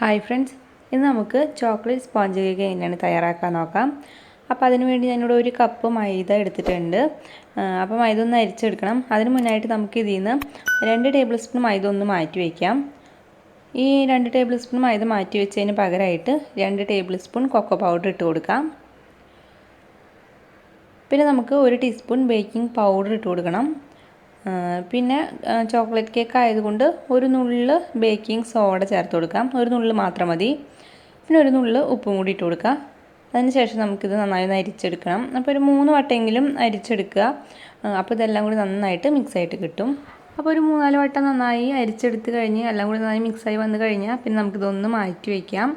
Hi friends, ഇന്ന് നമുക്ക് chocolate sponge cake എങ്ങനെയാണ് തയ്യാറാക്കാൻ നോക്കാം. അപ്പോൾ അതിനുവേണ്ടി ഞാനിവിടെ ഒരു കപ്പ് മൈദ എടുത്തിട്ടുണ്ട്. അപ്പോൾ മൈദ ഒന്ന് അരിച്ചെടുക്കണം. അതിന് മുന്നായിട്ട് നമുക്ക് ഇതിൽ നിന്ന് 2 ടേബിൾ സ്പൂൺ മൈദ ഒന്ന് മാറ്റി വയ്ക്കാം. ഈ 2 ടേബിൾ സ്പൂൺ മൈദ മാറ്റി വെച്ചതിന് പകരമായിട്ട് 2 ടേബിൾ സ്പൂൺ കൊക്കോ പൗഡർ ഇട്ട് കൊടുക്കാം. പിന്നെ നമുക്ക് 1 ടീസ്പൂൺ ബേക്കിംഗ് പൗഡർ ഇട്ട് കൊടുക്കണം. പിന്നെ ചോക്ലേറ്റ് കേക്ക് ആയതുകൊണ്ട് ഒരു നുള്ള് ബേക്കിംഗ് സോഡ ചേർത്ത് കൊടുക്കാം. ഒരു നുള്ള് മാത്രം മതി. പിന്നെ ഒരു നുള്ള് ഉപ്പും കൂടി ഇട്ട് കൊടുക്കുക. അതിനുശേഷം നമുക്കിത് നന്നായി ഒന്ന് അരിച്ചെടുക്കണം. അപ്പോൾ ഒരു 3 വട്ടമെങ്കിലും അരിച്ചെടുക്കുക. അപ്പോൾ ഇതെല്ലാം കൂടി നന്നായിട്ട് മിക്സായിട്ട് കിട്ടും. അപ്പോൾ ഒരു 3-4 വട്ടം നന്നായി അരിച്ചെടുത്ത് കഴിഞ്ഞ് എല്ലാം കൂടി നന്നായി മിക്സായി വന്നു കഴിഞ്ഞാൽ പിന്നെ നമുക്കിതൊന്ന് മാറ്റി വയ്ക്കാം.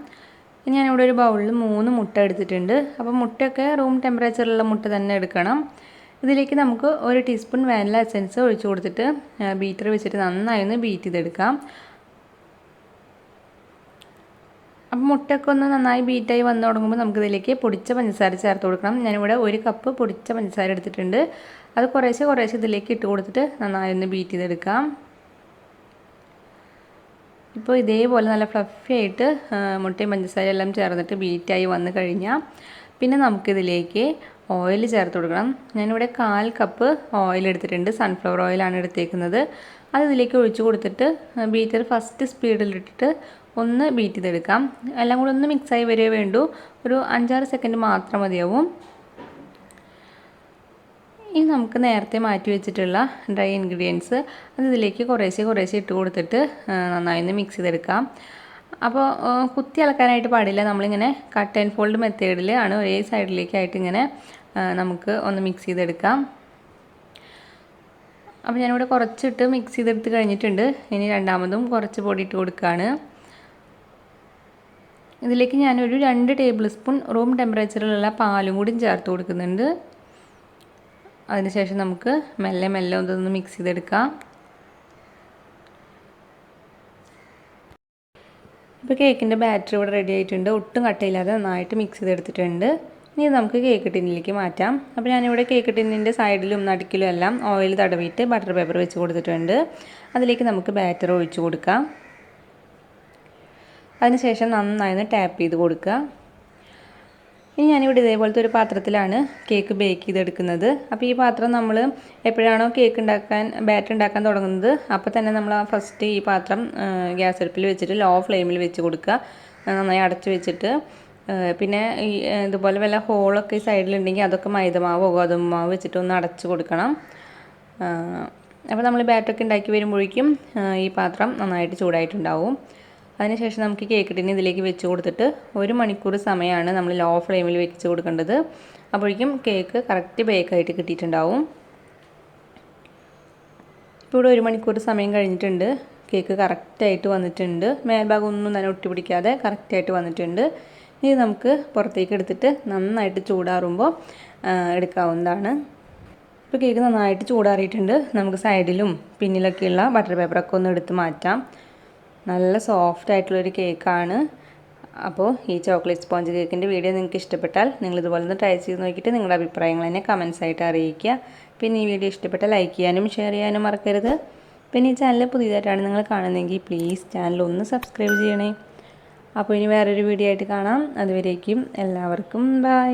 ഞാനിവിടെ ഒരു ബൗളിൽ 3 മുട്ട എടുത്തിട്ടുണ്ട്. അപ്പോൾ മുട്ടയൊക്കെ റൂം ടെമ്പറേച്ചറിലുള്ള മുട്ട തന്നെ എടുക്കണം. ഇതിലേക്ക് നമുക്ക് 1 ടീസ്പൂൺ വാനില എസൻസ് ഒഴിച്ചു കൊടുത്തിട്ട് ബീറ്റർ വെച്ചിട്ട് നന്നായി ഒന്ന് ബീറ്റ് ചെയ്തെടുക്കാം. അപ്പോൾ മുട്ടയൊക്കെ ഒന്ന് നന്നായി ബീറ്റായി വന്നു തുടങ്ങുമ്പോൾ നമുക്കിതിലേക്ക് പൊടിച്ച പഞ്ചസാര ചേർത്ത് കൊടുക്കണം. ഞാനിവിടെ 1 കപ്പ് പൊടിച്ച പഞ്ചസാര എടുത്തിട്ടുണ്ട്. അത് കുറേശ്ശെ ഇതിലേക്ക് ഇട്ട് കൊടുത്തിട്ട് നന്നായി ഒന്ന് ബീറ്റ് ചെയ്തെടുക്കാം. ഇപ്പോൾ ഇതേപോലെ നല്ല ഫ്ലഫി ആയിട്ട് മുട്ടയും പഞ്ചസാരയും എല്ലാം ചേർന്നിട്ട് ബീറ്റായി വന്നു കഴിഞ്ഞാൽ പിന്നെ നമുക്കിതിലേക്ക് ഓയിൽ ചേർത്ത് കൊടുക്കണം. ഞാനിവിടെ 1/4 കപ്പ് ഓയിൽ എടുത്തിട്ടുണ്ട്. സൺഫ്ലവർ ഓയിലാണ് എടുത്തേക്കുന്നത്. അത് ഇതിലേക്ക് ഒഴിച്ച് കൊടുത്തിട്ട് ബീറ്റർ ഫസ്റ്റ് സ്പീഡിലിട്ടിട്ട് ഒന്ന് ബീറ്റ് ചെയ്തെടുക്കാം. എല്ലാം കൂടി ഒന്ന് മിക്സായി വരികയേ വേണ്ടൂ. ഒരു 5-6 സെക്കൻഡ് മാത്രം മതിയാവും. ഇനി നമുക്ക് നേരത്തെ മാറ്റി വെച്ചിട്ടുള്ള ഡ്രൈ ഇൻഗ്രീഡിയൻസ് അത് ഇതിലേക്ക് കുറേശ്ശെ ഇട്ട് കൊടുത്തിട്ട് നന്നായി ഒന്ന് മിക്സ് ചെയ്തെടുക്കാം. അപ്പോൾ കുത്തി ഇളക്കാനായിട്ട് പാടില്ല. നമ്മളിങ്ങനെ കട്ട് ആൻഡ് ഫോൾഡ് മെത്തേഡിൽ ആണ് ഒരേ സൈഡിലേക്കായിട്ട് ഇങ്ങനെ നമുക്ക് ഒന്ന് മിക്സ് ചെയ്തെടുക്കാം. അപ്പോൾ ഞാനിവിടെ കുറച്ചിട്ട് മിക്സ് ചെയ്തെടുത്ത് കഴിഞ്ഞിട്ടുണ്ട്. ഇനി രണ്ടാമതും കുറച്ച് പൊടി ഇട്ട് കൊടുക്കുകയാണ്. ഇതിലേക്ക് ഞാനൊരു 2 ടേബിൾ സ്പൂൺ റൂം ടെമ്പറേച്ചറിലുള്ള പാലും കൂടി ചേർത്ത് കൊടുക്കുന്നുണ്ട്. അതിനുശേഷം നമുക്ക് മെല്ലെ ഒന്ന് മിക്സ് ചെയ്തെടുക്കാം. ഇപ്പോൾ കേക്കിൻ്റെ ബാറ്റർ ഇവിടെ റെഡി ആയിട്ടുണ്ട്. ഒട്ടും കട്ടയില്ലാതെ നന്നായിട്ട് മിക്സ് ചെയ്തെടുത്തിട്ടുണ്ട്. ഇനി നമുക്ക് കേക്ക് ടിന്നിലേക്ക് മാറ്റാം. അപ്പോൾ ഞാനിവിടെ കേക്ക് ടിന്നിൻ്റെ സൈഡിലും നടുക്കിലും എല്ലാം ഓയിൽ തടവിയിട്ട് ബട്ടർ പേപ്പർ വെച്ച് കൊടുത്തിട്ടുണ്ട്. അതിലേക്ക് നമുക്ക് ബാറ്റർ ഒഴിച്ച് കൊടുക്കാം. അതിനുശേഷം നന്നായി ഒന്ന് ടാപ്പ് ചെയ്ത് കൊടുക്കുക. ഇനി ഞാനിവിടെ ഇതേപോലത്തെ ഒരു പാത്രത്തിലാണ് കേക്ക് ബേക്ക് ചെയ്തെടുക്കുന്നത്. അപ്പോൾ ഈ പാത്രം നമ്മൾ എപ്പോഴാണോ ബാറ്റർ ഉണ്ടാക്കാൻ തുടങ്ങുന്നത് അപ്പോൾ തന്നെ നമ്മൾ ഫസ്റ്റ് ഈ പാത്രം ഗ്യാസ് അടുപ്പിൽ വെച്ചിട്ട് ലോ ഫ്ലെയിമിൽ വെച്ച് കൊടുക്കുക. നന്നായി അടച്ച് വെച്ചിട്ട് പിന്നെ ഈ ഇതുപോലെ വല്ല ഹോളൊക്കെ ഈ സൈഡിലുണ്ടെങ്കിൽ അതൊക്കെ മൈദമാവോ ഗോതമ്പ് വെച്ചിട്ട് ഒന്ന് അടച്ച് കൊടുക്കണം. അപ്പോൾ നമ്മൾ ബാറ്ററൊക്കെ ഉണ്ടാക്കി വരുമ്പോഴേക്കും ഈ പാത്രം നന്നായിട്ട് ചൂടായിട്ടുണ്ടാവും. അതിനുശേഷം നമുക്ക് കേക്ക് ടിന്ന് ഇതിലേക്ക് വെച്ച് കൊടുത്തിട്ട് 1 മണിക്കൂർ സമയമാണ് നമ്മൾ ലോ ഫ്ലെയിമിൽ വെച്ച് കൊടുക്കേണ്ടത്. അപ്പോഴേക്കും കേക്ക് കറക്റ്റ് ബേക്കായിട്ട് കിട്ടിയിട്ടുണ്ടാവും. ഇപ്പോൾ ഇവിടെ 1 മണിക്കൂർ സമയം കഴിഞ്ഞിട്ടുണ്ട്. കേക്ക് കറക്റ്റായിട്ട് വന്നിട്ടുണ്ട്. മേൽഭാഗം ഒന്നും തന്നെ ഒട്ടിപ്പിടിക്കാതെ കറക്റ്റായിട്ട് വന്നിട്ടുണ്ട്. ഇനി നമുക്ക് പുറത്തേക്ക് എടുത്തിട്ട് നന്നായിട്ട് ചൂടാറുമ്പോൾ എടുക്കാവുന്നതാണ്. ഇപ്പോൾ കേക്ക് നന്നായിട്ട് ചൂടാറിയിട്ടുണ്ട്. നമുക്ക് സൈഡിലും പിന്നിലൊക്കെയുള്ള ബട്ടർ പേപ്പറൊക്കെ ഒന്ന് എടുത്ത് മാറ്റാം. നല്ല സോഫ്റ്റ് ആയിട്ടുള്ളൊരു കേക്കാണ്. അപ്പോൾ ഈ ചോക്ലേറ്റ് സ്പോഞ്ച് കേക്കിൻ്റെ വീഡിയോ നിങ്ങൾക്ക് ഇഷ്ടപ്പെട്ടാൽ നിങ്ങളിതുപോലെ ഒന്ന് ട്രൈ ചെയ്ത് നോക്കിയിട്ട് നിങ്ങളുടെ അഭിപ്രായങ്ങൾ എന്നെ കമൻസ് ആയിട്ട് അറിയിക്കുക. പിന്നെ ഈ വീഡിയോ ഇഷ്ടപ്പെട്ടാൽ ലൈക്ക് ചെയ്യാനും ഷെയർ ചെയ്യാനും മറക്കരുത്. പിന്നെ ഈ ചാനൽ പുതിയതായിട്ടാണ് നിങ്ങൾ കാണുന്നതെങ്കിൽ പ്ലീസ് ചാനൽ ഒന്ന് സബ്സ്ക്രൈബ് ചെയ്യണേ. അപ്പോൾ ഇനി വേറൊരു വീഡിയോ ആയിട്ട് കാണാം. അതുവരേക്കും എല്ലാവർക്കും ബൈ.